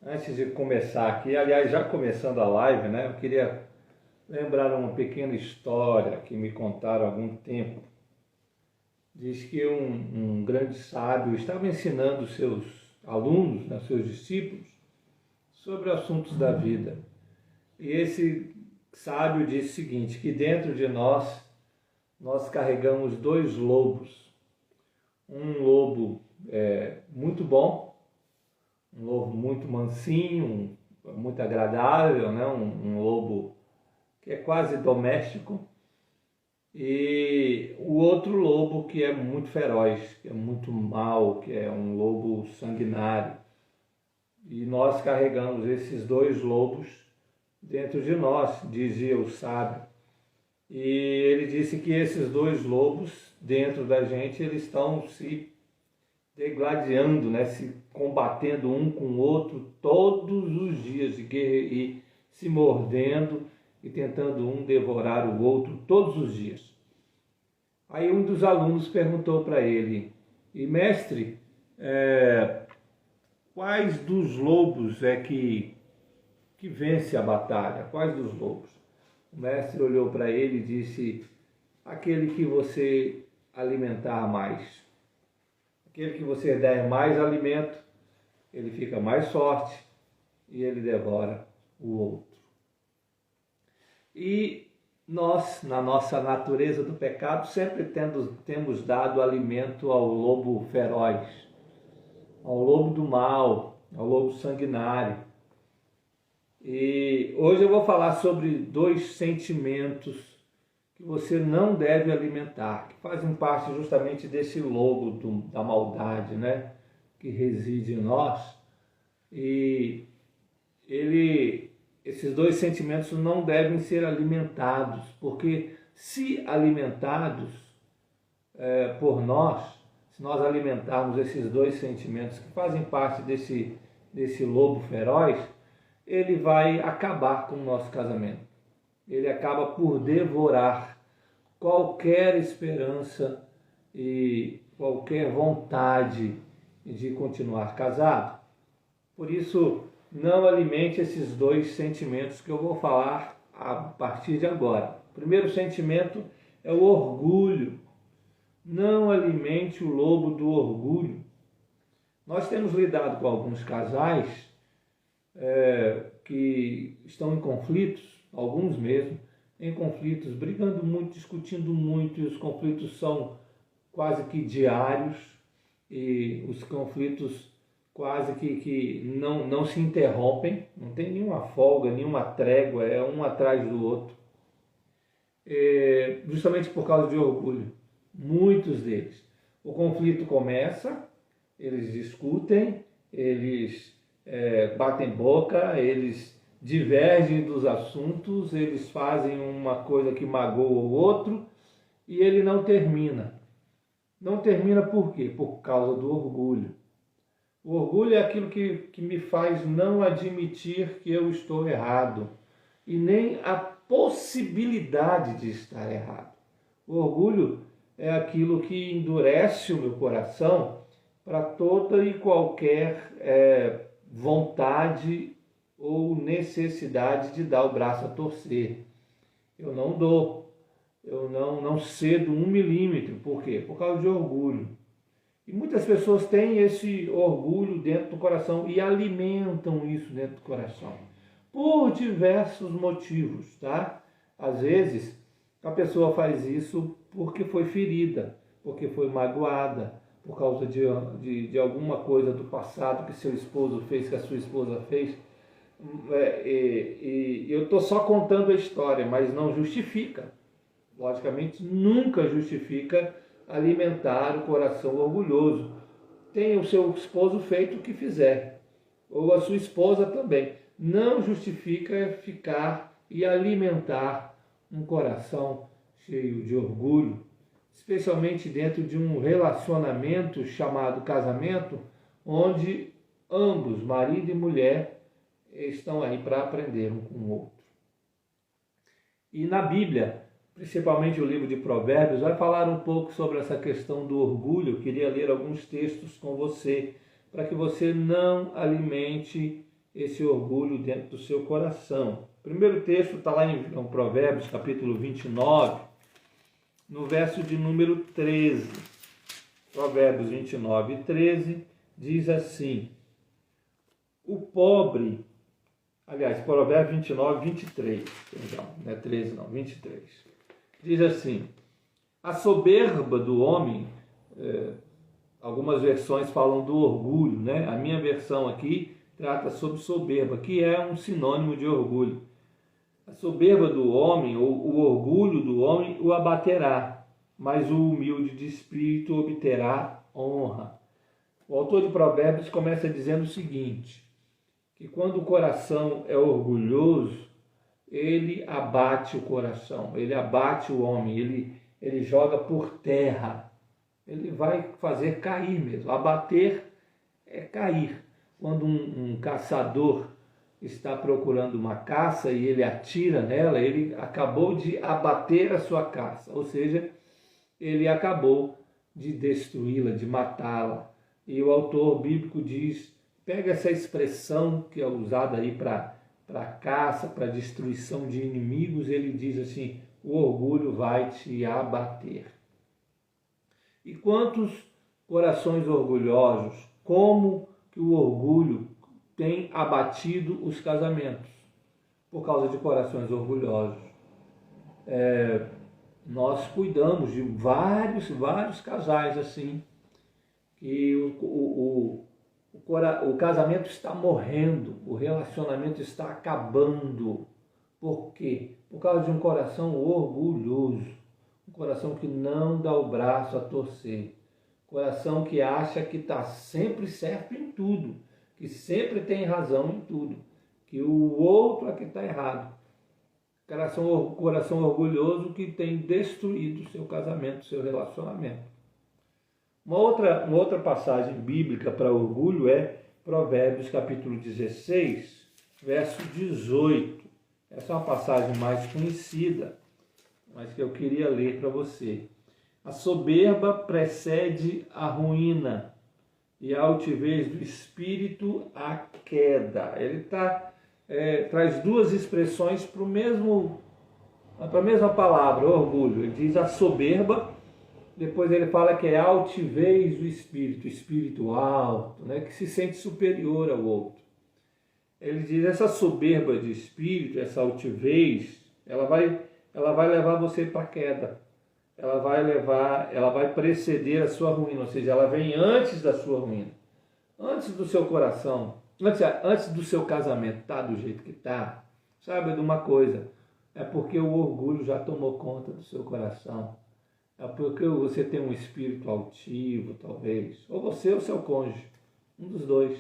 Antes de começar aqui, aliás, já começando a live, né? Eu queria lembrar uma pequena história que me contaram há algum tempo. Diz que um grande sábio estava ensinando seus alunos, né, seus discípulos, sobre assuntos da vida. E esse sábio disse o seguinte, que dentro de nós carregamos dois lobos. Um lobo muito bom, um lobo muito mansinho, muito agradável, né? Um lobo que é quase doméstico, e o outro lobo que é muito feroz, que é muito mau, que é um lobo sanguinário. E nós carregamos esses dois lobos dentro de nós, dizia o sábio. E ele disse que esses dois lobos dentro da gente, eles estão se degladiando, né? Se combatendo um com o outro todos os dias e se mordendo e tentando um devorar o outro todos os dias. Aí um dos alunos perguntou para ele, e mestre, quais dos lobos é que vence a batalha? Quais dos lobos? O mestre olhou para ele e disse, aquele que você alimentar mais. Aquele que você der mais alimento, ele fica mais forte e ele devora o outro. E nós, na nossa natureza do pecado, sempre temos dado alimento ao lobo feroz, ao lobo do mal, ao lobo sanguinário. E hoje eu vou falar sobre dois sentimentos que você não deve alimentar, que fazem parte justamente desse lobo da maldade, né? Que reside em nós. E esses dois sentimentos não devem ser alimentados, porque se alimentados por nós, se nós alimentarmos esses dois sentimentos que fazem parte desse lobo feroz, ele vai acabar com o nosso casamento. Ele acaba por devorar qualquer esperança e qualquer vontade de continuar casado. Por isso, não alimente esses dois sentimentos que eu vou falar a partir de agora. O primeiro sentimento é o orgulho. Não alimente o lobo do orgulho. Nós temos lidado com alguns casais que estão em conflitos, alguns mesmo, em conflitos, brigando muito, discutindo muito, e os conflitos são quase que diários, e os conflitos quase que não se interrompem, não tem nenhuma folga, nenhuma trégua, é um atrás do outro, justamente por causa de orgulho, muitos deles. O conflito começa, eles discutem, eles batem boca, eles divergem dos assuntos, eles fazem uma coisa que magoa o outro e ele não termina. Não termina por quê? Por causa do orgulho. O orgulho é aquilo que me faz não admitir que eu estou errado e nem a possibilidade de estar errado. O orgulho é aquilo que endurece o meu coração para toda e qualquer vontade ou necessidade de dar o braço a torcer. Eu não dou, eu não cedo 1 milímetro. Por quê? Por causa de orgulho. E muitas pessoas têm esse orgulho dentro do coração e alimentam isso dentro do coração. Por diversos motivos, tá? Às vezes, a pessoa faz isso porque foi ferida, porque foi magoada, por causa de alguma coisa do passado que seu esposo fez, que a sua esposa fez. E eu estou só contando a história, mas não justifica. Logicamente, nunca justifica alimentar o coração orgulhoso. Tem o seu esposo feito o que fizer, ou a sua esposa também. Não justifica ficar e alimentar um coração cheio de orgulho, especialmente dentro de um relacionamento chamado casamento, onde ambos, marido e mulher, estão aí para aprender um com o outro. E na Bíblia, principalmente o livro de Provérbios, vai falar um pouco sobre essa questão do orgulho. Eu queria ler alguns textos com você, para que você não alimente esse orgulho dentro do seu coração. O primeiro texto está lá em Provérbios, capítulo 29, no verso de número 13. Provérbios 29, 13, diz assim: o pobre, aliás, Provérbios 29, 23, perdão, não é 13 não, 23, diz assim: a soberba do homem, algumas versões falam do orgulho, né? A minha versão aqui trata sobre soberba, que é um sinônimo de orgulho. A soberba do homem, ou o orgulho do homem, o abaterá, mas o humilde de espírito obterá honra. O autor de Provérbios começa dizendo o seguinte, que quando o coração é orgulhoso, ele abate o coração, ele abate o homem, ele joga por terra, ele vai fazer cair mesmo. Abater é cair. Quando um caçador está procurando uma caça e ele atira nela, ele acabou de abater a sua caça, ou seja, ele acabou de destruí-la, de matá-la. E o autor bíblico diz, pega essa expressão que é usada aí para caça, para destruição de inimigos, ele diz assim, o orgulho vai te abater. E quantos corações orgulhosos, como que o orgulho tem abatido os casamentos, por causa de corações orgulhosos. Nós cuidamos de vários casais assim, que o casamento está morrendo, o relacionamento está acabando. Por quê? Por causa de um coração orgulhoso, um coração que não dá o braço a torcer, coração que acha que está sempre certo em tudo, que sempre tem razão em tudo, que o outro é que está errado. Coração orgulhoso que tem destruído o seu casamento, o seu relacionamento. Uma outra passagem bíblica para orgulho é Provérbios capítulo 16, verso 18. Essa é uma passagem mais conhecida, mas que eu queria ler para você. A soberba precede a ruína e a altivez do espírito a queda. Ele traz duas expressões para a mesma palavra, orgulho. Ele diz a soberba, depois ele fala que é a altivez do espírito alto, né, que se sente superior ao outro. Ele diz, essa soberba de espírito, essa altivez, ela vai levar você para a queda. Ela vai preceder a sua ruína, ou seja, ela vem antes da sua ruína, antes do seu coração, antes do seu casamento tá do jeito que tá. Sabe de uma coisa? É porque o orgulho já tomou conta do seu coração. É porque você tem um espírito altivo, talvez, ou você ou seu cônjuge, um dos dois,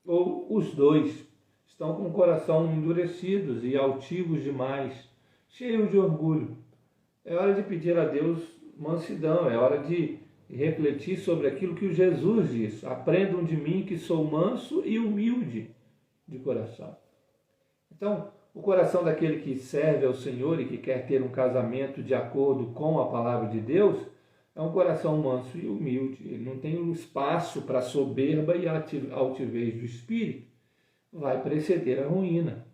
ou os dois estão com o coração endurecidos e altivos demais, cheios de orgulho. É hora de pedir a Deus mansidão, é hora de refletir sobre aquilo que Jesus diz. Aprendam de mim que sou manso e humilde de coração. Então, o coração daquele que serve ao Senhor e que quer ter um casamento de acordo com a palavra de Deus, é um coração manso e humilde. Ele não tem espaço para a soberba e a altivez do espírito. Vai preceder a ruína.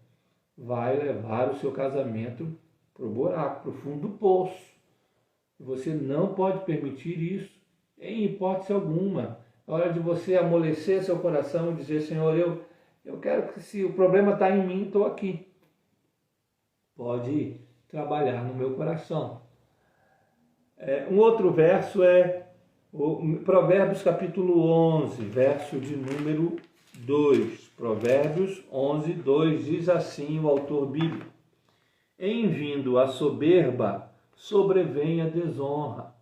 Vai levar o seu casamento para o buraco, para o fundo do poço. Você não pode permitir isso, em hipótese alguma. É hora de você amolecer seu coração e dizer, Senhor, eu quero que, se o problema está em mim, estou aqui. Pode trabalhar no meu coração. Um outro verso é o Provérbios capítulo 11, verso de número 2. Provérbios 11, 2 diz assim o autor bíblico: em vindo a soberba, sobrevém a desonra,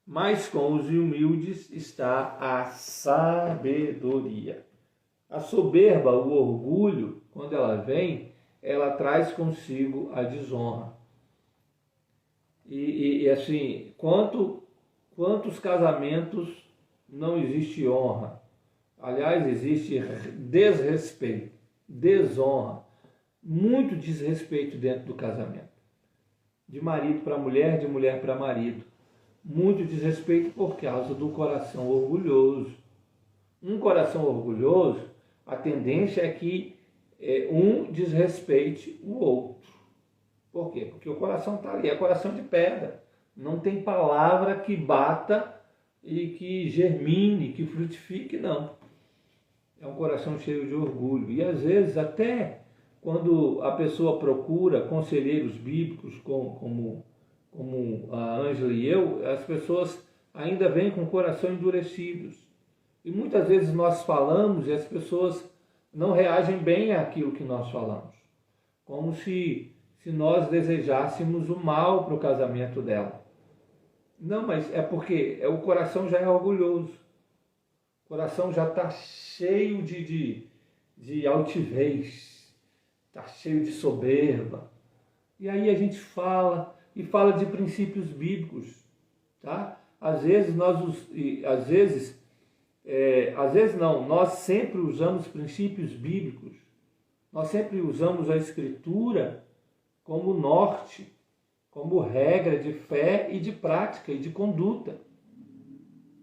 mas com os humildes está a sabedoria. A soberba, o orgulho, quando ela vem, ela traz consigo a desonra. E assim, quantos casamentos não existe honra? Aliás, existe desrespeito, desonra, muito desrespeito dentro do casamento. De marido para mulher, de mulher para marido. Muito desrespeito por causa do coração orgulhoso. Um coração orgulhoso, a tendência é que um desrespeite o outro. Por quê? Porque o coração está ali, é coração de pedra. Não tem palavra que bata e que germine, que frutifique, não. É um coração cheio de orgulho. E às vezes até quando a pessoa procura conselheiros bíblicos como a Ângela e eu, as pessoas ainda vêm com o coração endurecidos. E muitas vezes nós falamos e as pessoas não reagem bem àquilo que nós falamos. Como se nós desejássemos o mal para o casamento dela. Não, mas é porque o coração já é orgulhoso. O coração já está cheio de altivez, está cheio de soberba. E aí a gente fala de princípios bíblicos, tá? Às vezes nós sempre usamos princípios bíblicos. Nós sempre usamos a Escritura como norte, como regra de fé e de prática e de conduta.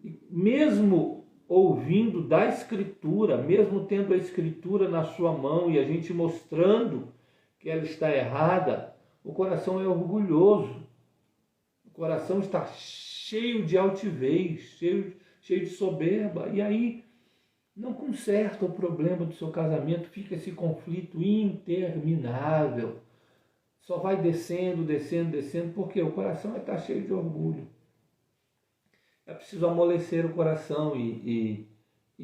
E mesmo ouvindo da Escritura, mesmo tendo a Escritura na sua mão e a gente mostrando que ela está errada, o coração é orgulhoso. O coração está cheio de altivez, cheio de soberba. E aí não conserta o problema do seu casamento, fica esse conflito interminável. Só vai descendo, porque o coração está cheio de orgulho. É preciso amolecer o coração e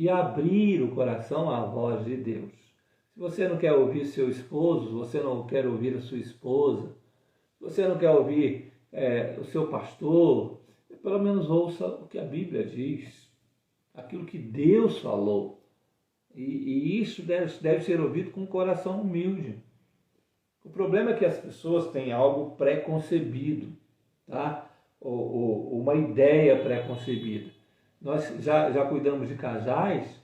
abrir o coração à voz de Deus. Se você não quer ouvir seu esposo, se você não quer ouvir a sua esposa, se você não quer ouvir o seu pastor, pelo menos ouça o que a Bíblia diz, aquilo que Deus falou. E isso deve ser ouvido com um coração humilde. O problema é que as pessoas têm algo pré-concebido, tá? Ou uma ideia pré-concebida. Nós já cuidamos de casais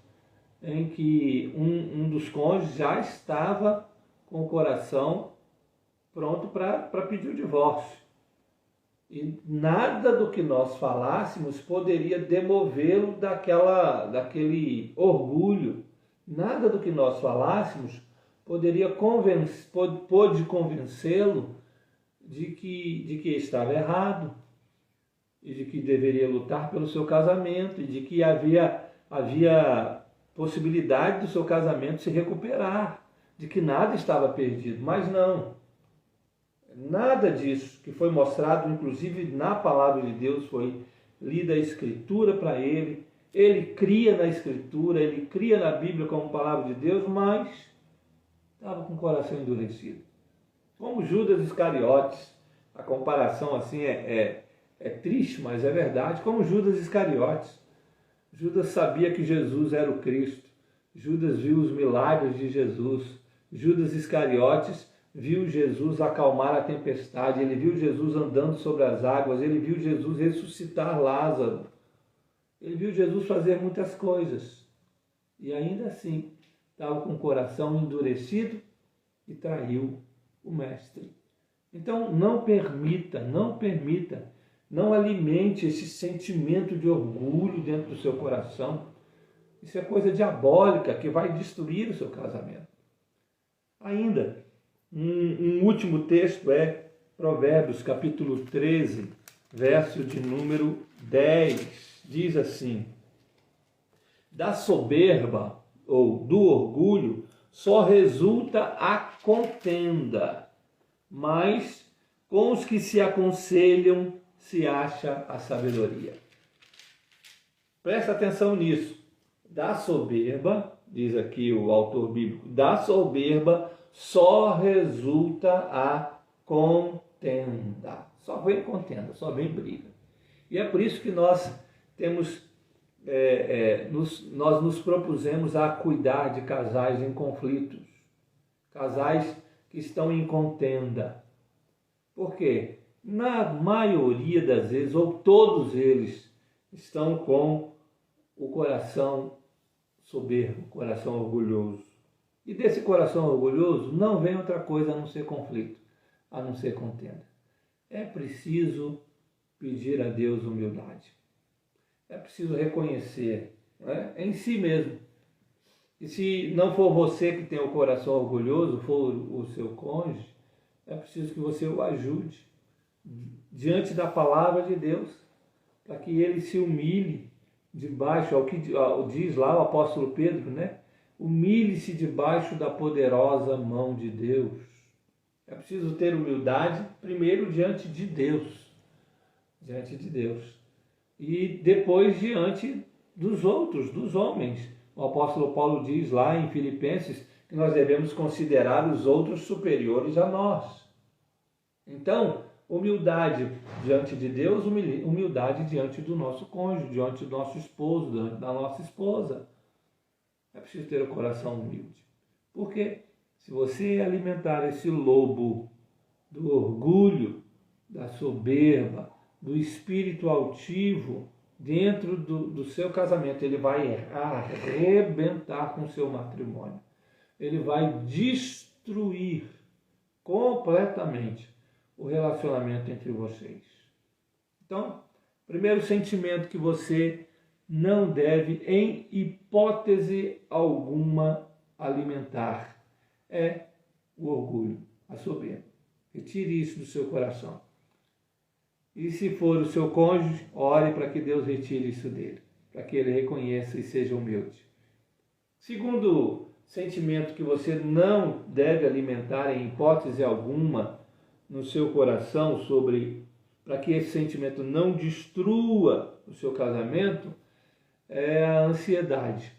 em que um dos cônjuges já estava com o coração pronto para pedir o divórcio. E nada do que nós falássemos poderia demovê-lo daquele orgulho. Nada do que nós falássemos pôde convencê-lo de que estava errado, e de que deveria lutar pelo seu casamento, e de que havia possibilidade do seu casamento se recuperar, de que nada estava perdido. Mas não, nada disso que foi mostrado, inclusive na palavra de Deus, foi lida a Escritura para ele cria na Escritura, ele cria na Bíblia como palavra de Deus, mas estava com o coração endurecido. Como Judas Iscariotes, a comparação assim é triste, mas é verdade, como Judas Iscariotes. Judas sabia que Jesus era o Cristo, Judas viu os milagres de Jesus, Judas Iscariotes viu Jesus acalmar a tempestade, ele viu Jesus andando sobre as águas, ele viu Jesus ressuscitar Lázaro, ele viu Jesus fazer muitas coisas, e ainda assim estava com o coração endurecido e traiu o Mestre. Então não permita, não alimente esse sentimento de orgulho dentro do seu coração. Isso é coisa diabólica que vai destruir o seu casamento. Ainda, um último texto é Provérbios capítulo 13, verso de número 10. Diz assim: da soberba ou do orgulho só resulta a contenda, mas com os que se aconselham se acha a sabedoria. Presta atenção nisso. Da soberba, diz aqui o autor bíblico, da soberba só resulta a contenda. Só vem contenda, só vem briga. E é por isso que nós nós nos propusemos a cuidar de casais em conflitos, casais que estão em contenda. Por quê? Na maioria das vezes, ou todos eles, estão com o coração soberbo, coração orgulhoso. E desse coração orgulhoso não vem outra coisa a não ser conflito, a não ser contenda. É preciso pedir a Deus humildade. É preciso reconhecer, né, em si mesmo E se não for você que tem o coração orgulhoso, for o seu cônjuge, é preciso que você o ajude diante da palavra de Deus, para que ele se humilhe debaixo, ao que diz lá o apóstolo Pedro, né? Humilhe-se debaixo da poderosa mão de Deus. É preciso ter humildade, primeiro diante de Deus, e depois diante dos outros, dos homens. O apóstolo Paulo diz lá em Filipenses que nós devemos considerar os outros superiores a nós. Então, humildade diante de Deus, humildade diante do nosso cônjuge, diante do nosso esposo, diante da nossa esposa. É preciso ter o coração humilde. Porque se você alimentar esse lobo do orgulho, da soberba, do espírito altivo dentro do seu casamento, ele vai arrebentar com o seu matrimônio. Ele vai destruir completamente o relacionamento entre vocês. Então, primeiro sentimento que você não deve, em hipótese alguma, alimentar é o orgulho, a soberba. Retire isso do seu coração. E se for o seu cônjuge, ore para que Deus retire isso dele, para que ele reconheça e seja humilde. Segundo sentimento que você não deve alimentar em hipótese alguma no seu coração, para que esse sentimento não destrua o seu casamento, é a ansiedade.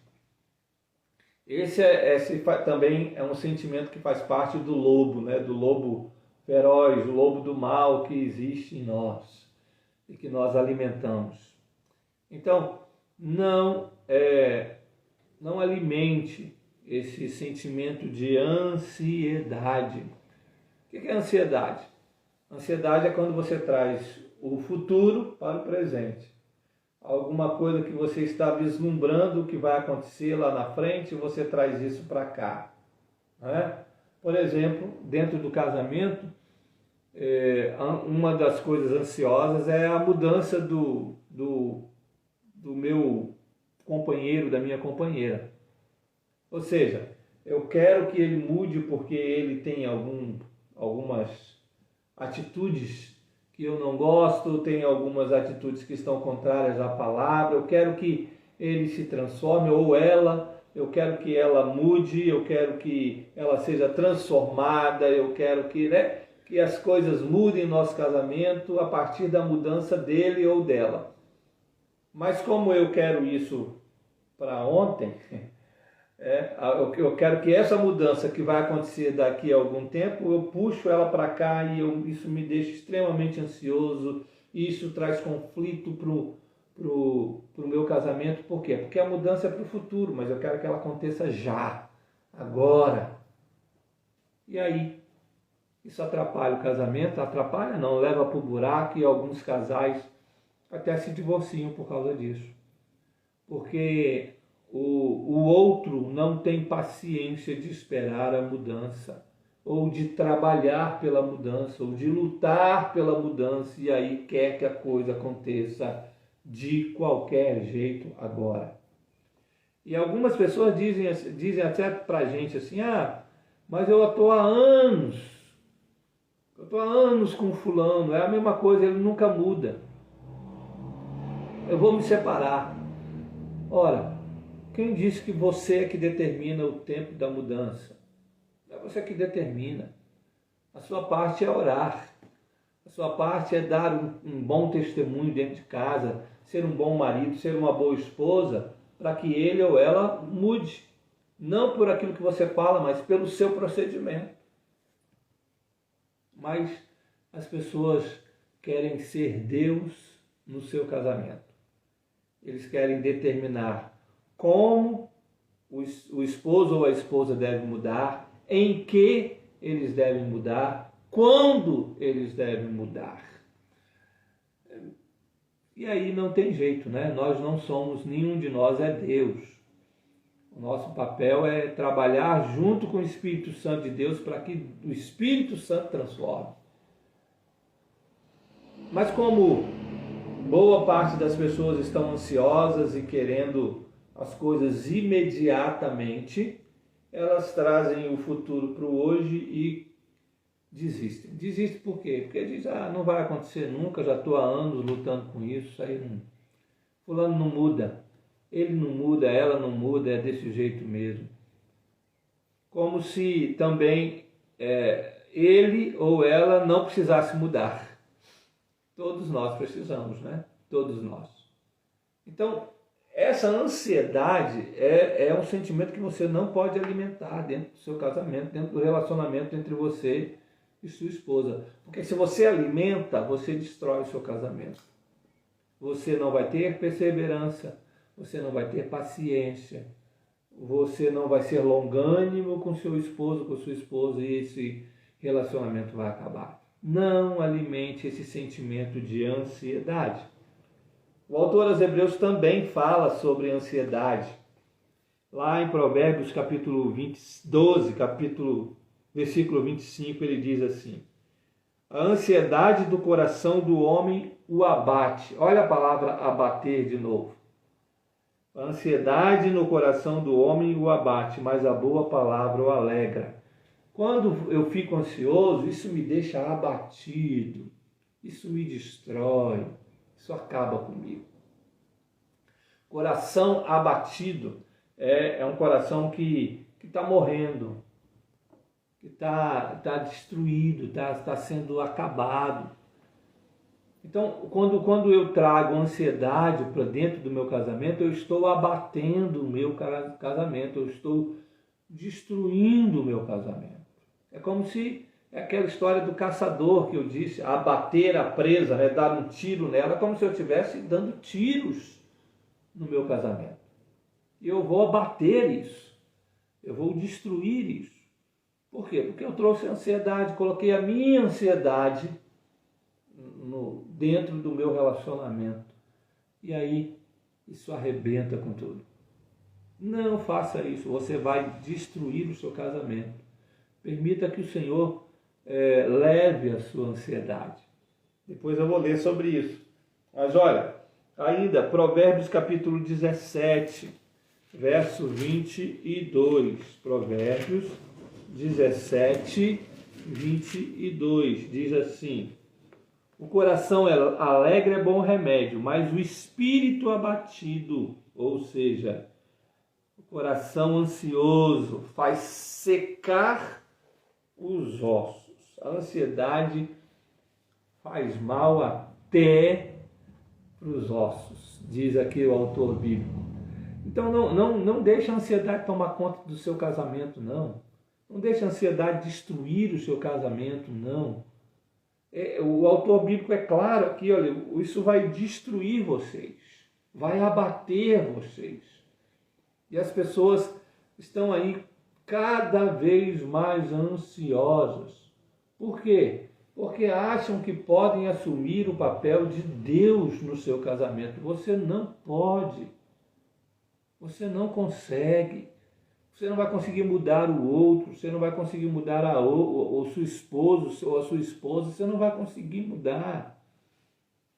Esse também é um sentimento que faz parte do lobo, né? Do lobo feroz, o lobo do mal que existe em nós e que nós alimentamos. Então, não alimente esse sentimento de ansiedade. O que é ansiedade? Ansiedade é quando você traz o futuro para o presente. Alguma coisa que você está vislumbrando que vai acontecer lá na frente, você traz isso para cá. Né? Por exemplo, dentro do casamento, uma das coisas ansiosas é a mudança do meu companheiro, da minha companheira. Ou seja, eu quero que ele mude porque ele tem algumas atitudes que eu não gosto, tem algumas atitudes que estão contrárias à palavra, eu quero que ele se transforme, ou ela, eu quero que ela mude, eu quero que ela seja transformada, eu quero que as coisas mudem em nosso casamento a partir da mudança dele ou dela. Mas como eu quero isso para ontem, eu quero que essa mudança que vai acontecer daqui a algum tempo, eu puxo ela para cá e isso me deixa extremamente ansioso, e isso traz conflito pro meu casamento. Por quê? Porque a mudança é para o futuro, mas eu quero que ela aconteça já, agora. E aí, isso atrapalha o casamento, atrapalha não, leva para o buraco, e alguns casais até se divorciam por causa disso. Porque o outro não tem paciência de esperar a mudança, ou de trabalhar pela mudança, ou de lutar pela mudança, e aí quer que a coisa aconteça de qualquer jeito agora. E algumas pessoas dizem até pra gente assim, mas eu estou há anos com fulano, é a mesma coisa, ele nunca muda. Eu vou me separar. Ora, quem disse que você é que determina o tempo da mudança? É você que determina. A sua parte é orar. A sua parte é dar um bom testemunho dentro de casa, ser um bom marido, ser uma boa esposa, para que ele ou ela mude. Não por aquilo que você fala, mas pelo seu procedimento. Mas as pessoas querem ser Deus no seu casamento. Eles querem determinar como o esposo ou a esposa deve mudar, em que eles devem mudar, quando eles devem mudar. E aí não tem jeito, né? Nós não somos, nenhum de nós é Deus. O nosso papel é trabalhar junto com o Espírito Santo de Deus para que o Espírito Santo transforme. Mas como boa parte das pessoas estão ansiosas e querendo as coisas imediatamente, elas trazem o futuro para o hoje e desistem. Desistem por quê? Porque dizem, não vai acontecer nunca, já estou há anos lutando com isso, aí não. Fulano não muda, ele não muda, ela não muda, é desse jeito mesmo. Como se também ele ou ela não precisasse mudar. Todos nós precisamos, né? Todos nós. Então, essa ansiedade é um sentimento que você não pode alimentar dentro do seu casamento, dentro do relacionamento entre você e sua esposa. Porque se você alimenta, você destrói o seu casamento. Você não vai ter perseverança, você não vai ter paciência, você não vai ser longânimo com seu esposo, com sua esposa, e esse relacionamento vai acabar. Não alimente esse sentimento de ansiedade. O autor aos Hebreus também fala sobre ansiedade. Lá em Provérbios capítulo 12, versículo 25, ele diz assim: a ansiedade do coração do homem o abate. Olha a palavra abater de novo. A ansiedade no coração do homem o abate, mas a boa palavra o alegra. Quando eu fico ansioso, isso me deixa abatido, isso me destrói, isso acaba comigo. Coração abatido é um coração que está morrendo, que está destruído, está sendo acabado. Então, quando eu trago ansiedade para dentro do meu casamento, eu estou abatendo o meu casamento, eu estou destruindo o meu casamento. É como se aquela história do caçador que eu disse, abater a presa, né, dar um tiro nela, como se eu estivesse dando tiros no meu casamento. E eu vou abater isso, eu vou destruir isso. Por quê? Porque eu trouxe ansiedade, coloquei a minha ansiedade dentro do meu relacionamento. E aí, isso arrebenta com tudo. Não faça isso, você vai destruir o seu casamento. Permita que o Senhor leve a sua ansiedade. Depois eu vou ler sobre isso. Mas olha, ainda, Provérbios capítulo 17, verso 22. Provérbios 17, 22. Diz assim: o coração alegre é bom remédio, mas o espírito abatido, ou seja, o coração ansioso, faz secar os ossos. A ansiedade faz mal até para os ossos, diz aqui o autor bíblico. Então não deixe a ansiedade tomar conta do seu casamento, não. Não deixe a ansiedade destruir o seu casamento, não. O autor bíblico é claro aqui, olha, isso vai destruir vocês, vai abater vocês. E as pessoas estão aí cada vez mais ansiosas. Por quê? Porque acham que podem assumir o papel de Deus no seu casamento. Você não pode. Você não consegue. Você não vai conseguir mudar o outro, você não vai conseguir mudar o seu esposo ou a sua esposa, você não vai conseguir mudar.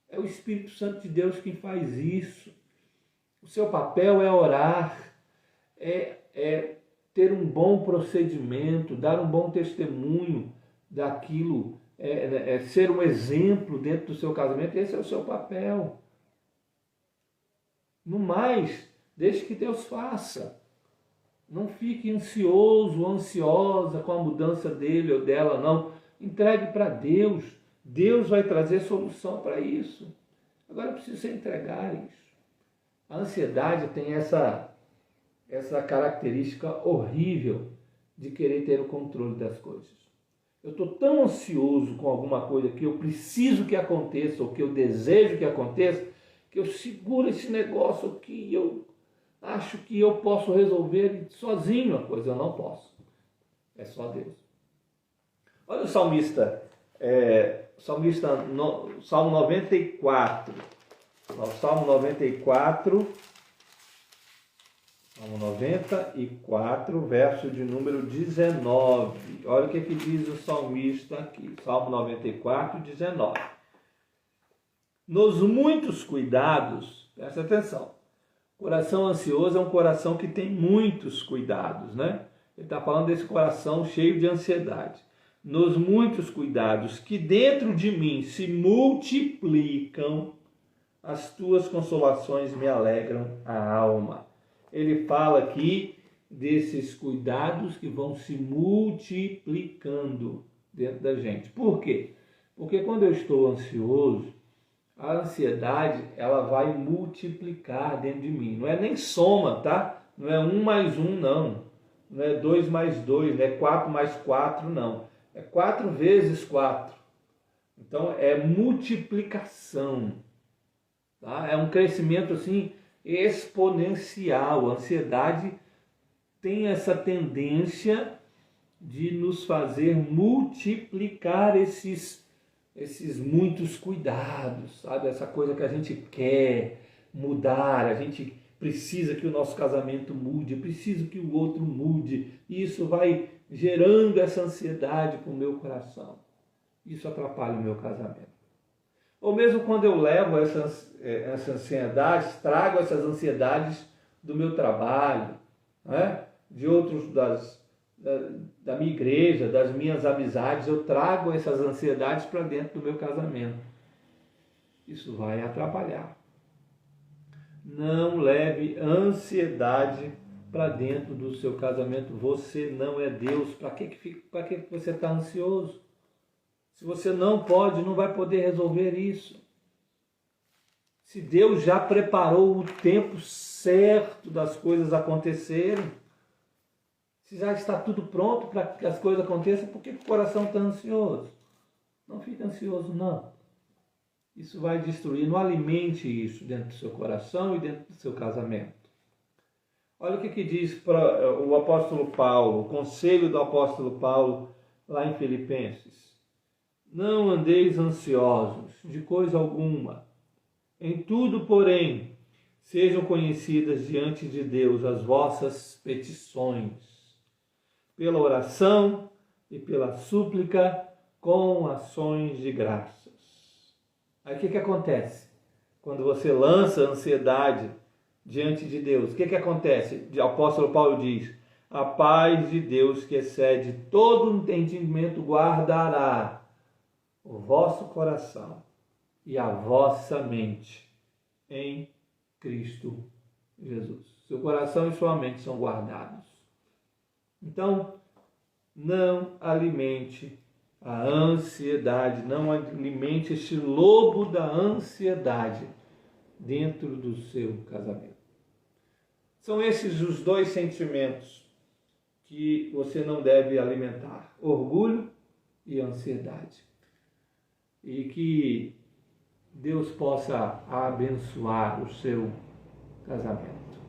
É o Espírito Santo de Deus quem faz isso. O seu papel é orar, é ter um bom procedimento, dar um bom testemunho daquilo, ser um exemplo dentro do seu casamento. Esse é o seu papel. No mais, deixe que Deus faça. Não fique ansioso, ansiosa com a mudança dele ou dela, não. Entregue para Deus. Deus vai trazer solução para isso. Agora precisa você entregar isso. A ansiedade tem essa característica horrível de querer ter o controle das coisas. Eu estou tão ansioso com alguma coisa que eu preciso que aconteça, ou que eu desejo que aconteça, que eu seguro esse negócio aqui, eu acho que eu posso resolver sozinho a coisa. Eu não posso. É só Deus. Olha o salmista, Salmo 94. Salmo 94, verso de número 19. Olha o que diz o salmista aqui. Salmo 94, 19. Nos muitos cuidados, presta atenção, Coração ansioso é um coração que tem muitos cuidados, né? Ele está falando desse coração cheio de ansiedade. Nos muitos cuidados que dentro de mim se multiplicam, as tuas consolações me alegram a alma. Ele fala aqui desses cuidados que vão se multiplicando dentro da gente. Por quê? Porque quando eu estou ansioso, a ansiedade ela vai multiplicar dentro de mim. Não é nem soma, tá? Não é 1 mais 1, não. Não é 2 mais 2, não é 4 mais 4, não. É 4 vezes 4. Então é multiplicação. Tá? É um crescimento assim exponencial. A ansiedade tem essa tendência de nos fazer multiplicar esses muitos cuidados, sabe? Essa coisa que a gente quer mudar, a gente precisa que o nosso casamento mude, preciso que o outro mude, e isso vai gerando essa ansiedade para o meu coração. Isso atrapalha o meu casamento. Ou mesmo quando eu levo essas ansiedades, trago essas ansiedades do meu trabalho, né? De outros da minha igreja, das minhas amizades, eu trago essas ansiedades para dentro do meu casamento. Isso vai atrapalhar. Não leve ansiedade para dentro do seu casamento. Você não é Deus. Para que você está ansioso? Se você não pode, não vai poder resolver isso. Se Deus já preparou o tempo certo das coisas acontecerem, se já está tudo pronto para que as coisas aconteçam, por que o coração está ansioso? Não fique ansioso, não. Isso vai destruir. Não alimente isso dentro do seu coração e dentro do seu casamento. Olha o que diz o apóstolo Paulo, o conselho do apóstolo Paulo lá em Filipenses. Não andeis ansiosos de coisa alguma. Em tudo, porém, sejam conhecidas diante de Deus as vossas petições, pela oração e pela súplica, com ações de graças. Aí o que acontece? Quando você lança a ansiedade diante de Deus, o que acontece? O apóstolo Paulo diz, a paz de Deus que excede todo entendimento guardará o vosso coração e a vossa mente em Cristo Jesus. Seu coração e sua mente são guardados. Então, não alimente a ansiedade, não alimente este lobo da ansiedade dentro do seu casamento. São esses os dois sentimentos que você não deve alimentar: orgulho e ansiedade. E que Deus possa abençoar o seu casamento.